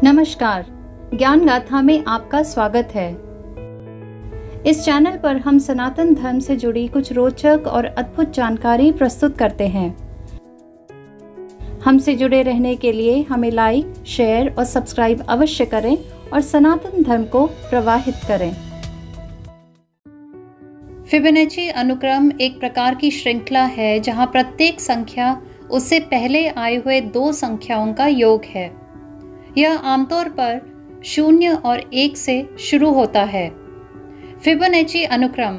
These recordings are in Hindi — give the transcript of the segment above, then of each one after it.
नमस्कार, ज्ञान गाथा में आपका स्वागत है। इस चैनल पर हम सनातन धर्म से जुड़ी कुछ रोचक और अद्भुत जानकारी प्रस्तुत करते हैं। हमसे जुड़े रहने के लिए हमें लाइक, शेयर और सब्सक्राइब अवश्य करें और सनातन धर्म को प्रवाहित करें। फिबोनाची अनुक्रम एक प्रकार की श्रृंखला है जहां प्रत्येक संख्या उससे पहले आए हुए दो संख्याओं का योग है। यह आमतौर पर 0 और 1 से शुरू होता है। फिबोनाची अनुक्रम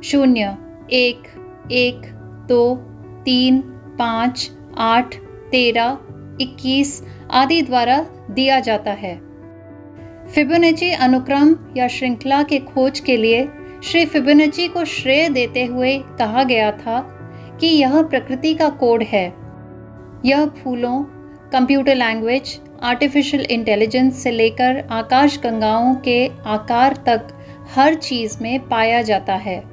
0, 1, 1, 2, 3, 5, 8, 13, 21 आदि द्वारा दिया जाता है। फिबोनाची अनुक्रम या श्रृंखला के खोज के लिए श्री फिबोनाची को श्रेय देते हुए कहा गया था कि यह प्रकृति का कोड है। यह फूलों, कंप्यूटर लैंग्वेज, आर्टिफिशियल इंटेलिजेंस से लेकर आकाश गंगाओं के आकार तक हर चीज में पाया जाता है।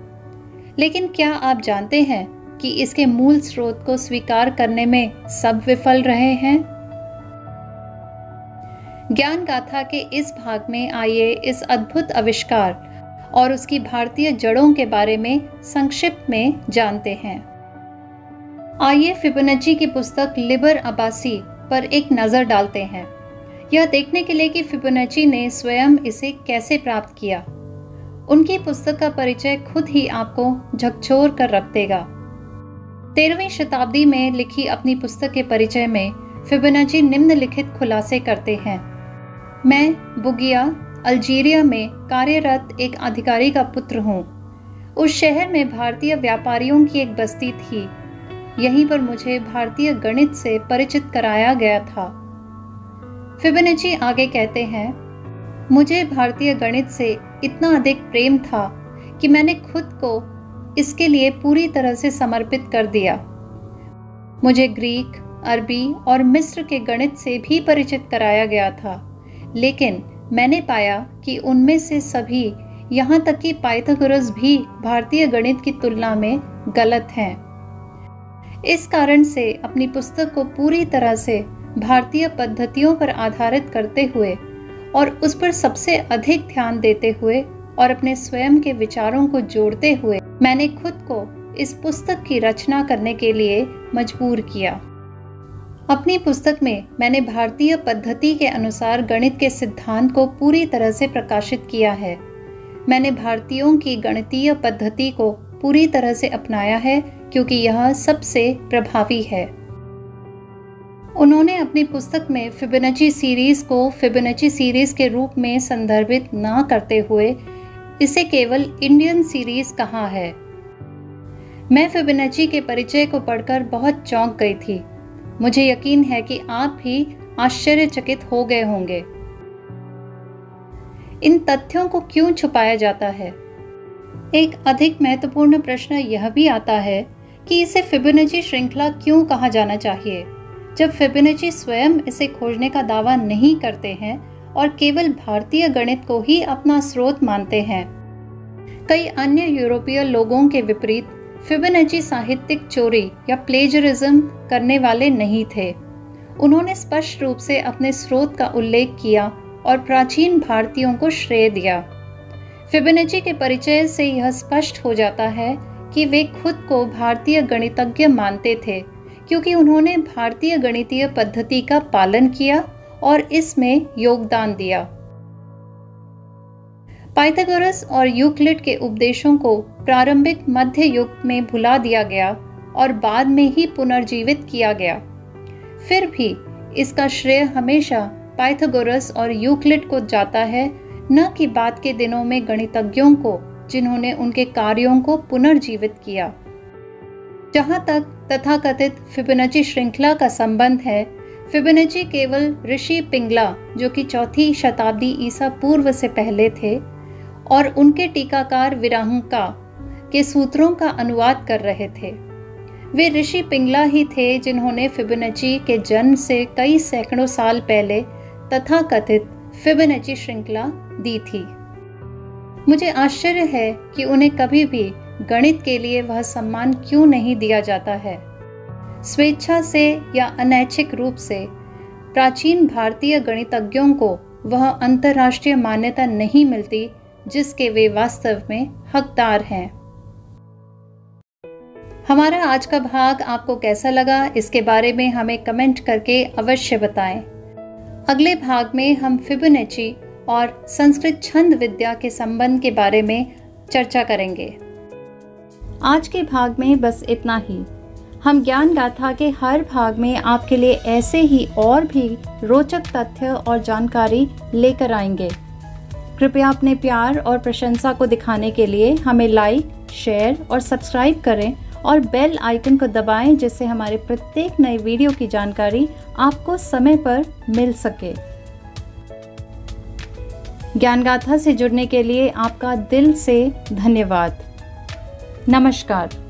लेकिन क्या आप जानते हैं कि इसके मूल स्रोत को स्वीकार करने में सब विफल रहे हैं? ज्ञान गाथा के इस भाग में आइए इस अद्भुत आविष्कार और उसकी भारतीय जड़ों के बारे में संक्षिप्त में जानते हैं। आइए फिबोनाची की पुस्तक लिबर अबासी पर एक नज़र डालते हैं, यह देखने के लिए कि फिबोनाची ने स्वयं इसे कैसे प्राप्त किया। उनकी पुस्तक का परिचय खुद ही आपको झकझोर कर रख देगा। 13वीं शताब्दी में लिखी अपनी पुस्तक के परिचय में फिबोनाची निम्नलिखित खुलासे करते हैं। मैं बुगिया, अल्जीरिया में कार्यरत एक अधिकारी का पुत्र हूँ। उस शहर में भारतीय व्यापारियों की एक बस्ती थी। यहीं पर मुझे भारतीय गणित से परिचित कराया गया था। फिबोनाची आगे कहते हैं, मुझे भारतीय गणित से इतना अधिक प्रेम था कि मैंने खुद को इसके लिए पूरी तरह से समर्पित कर दिया। मुझे ग्रीक, अरबी और मिस्र के गणित से भी परिचित कराया गया था, लेकिन मैंने पाया कि उनमें से सभी, यहाँ तक कि पाइथागोरस भी भारतीय गणित की तुलना में गलत हैं। इस कारण से अपनी पुस्तक को पूरी तरह से भारतीय पद्धतियों पर आधारित करते हुए और उस पर सबसे अधिक ध्यान देते हुए और अपने स्वयं के विचारों को जोड़ते हुए मैंने खुद को इस पुस्तक की रचना करने के लिए मजबूर किया। अपनी पुस्तक में मैंने भारतीय पद्धति के अनुसार गणित के सिद्धांत को पूरी तरह से प्रकाशित किया है। मैंने भारतीयों की गणितीय पद्धति को पूरी तरह से अपनाया है क्योंकि यह सबसे प्रभावी है। उन्होंने अपनी पुस्तक में फिबोनाची सीरीज को फिबोनाची सीरीज के रूप में संदर्भित न करते हुए इसे केवल इंडियन सीरीज कहा है। मैं फिबोनाची के परिचय को पढ़कर बहुत चौंक गई थी। मुझे यकीन है कि आप भी आश्चर्यचकित हो गए होंगे। इन तथ्यों को क्यों छुपाया जाता है? एक अधिक महत्वपूर्ण प्रश्न यह भी आता है कि इसे फिबोनाची श्रृंखला क्यों कहा जाना चाहिए, जब फिबोनाची स्वयं इसे खोजने का दावा नहीं करते हैं और केवल भारतीय गणित को ही अपना स्रोत मानते हैं। कई अन्य यूरोपीय लोगों के विपरीत फिबोनाची साहित्यिक चोरी या प्लेजरिज्म करने वाले नहीं थे। उन्होंने स्पष्ट रूप से अपने स्रोत का उल्लेख किया और प्राचीन भारतीयों को श्रेय दिया। फिबोनाची के परिचय से यह स्पष्ट हो जाता है कि वे खुद को भारतीय गणितज्ञ मानते थे क्योंकि उन्होंने भारतीय गणितीय पद्धति का पालन किया और इसमें योगदान दिया। पाइथागोरस और यूक्लिड के उपदेशों को प्रारंभिक मध्य युग में भुला दिया गया और बाद में ही पुनर्जीवित किया गया। फिर भी इसका श्रेय हमेशा पाइथागोरस और यूक्लिड को जाता है, न कि बाद के दिनों में गणितज्ञों को जिन्होंने उनके कार्यों को पुनर्जीवित किया। जहाँ तक तथाकथित फिबोनाची श्रृंखला का संबंध है, फिबोनाची केवल ऋषि पिंगला, जो कि 4वीं शताब्दी ईसा पूर्व से पहले थे, और उनके टीकाकार विराहुका के सूत्रों का अनुवाद कर रहे थे। वे ऋषि पिंगला ही थे जिन्होंने फिबोनाची के जन्म से कई सैकड़ों साल पहले तथाकथित फिबोनाची श्रृंखला दी थी। मुझे आश्चर्य है कि उन्हें कभी भी गणित के लिए वह सम्मान क्यों नहीं दिया जाता है। स्वेच्छा से या अनैच्छिक रूप से प्राचीन भारतीय गणितज्ञों को वह अंतर्राष्ट्रीय मान्यता नहीं मिलती जिसके वे वास्तव में हकदार हैं। हमारा आज का भाग आपको कैसा लगा, इसके बारे में हमें कमेंट करके अवश्य बताएं। अगले भाग में हम फिबोनाची और संस्कृत छंद विद्या के संबंध के बारे में चर्चा करेंगे। आज के भाग में बस इतना ही। हम ज्ञान गाथा के हर भाग में आपके लिए ऐसे ही और भी रोचक तथ्य और जानकारी लेकर आएंगे। कृपया अपने प्यार और प्रशंसा को दिखाने के लिए हमें लाइक, शेयर और सब्सक्राइब करें और बेल आइकन को दबाएं, जिससे हमारे प्रत्येक नए वीडियो की जानकारी आपको समय पर मिल सके। ज्ञान गाथा से जुड़ने के लिए आपका दिल से धन्यवाद। नमस्कार।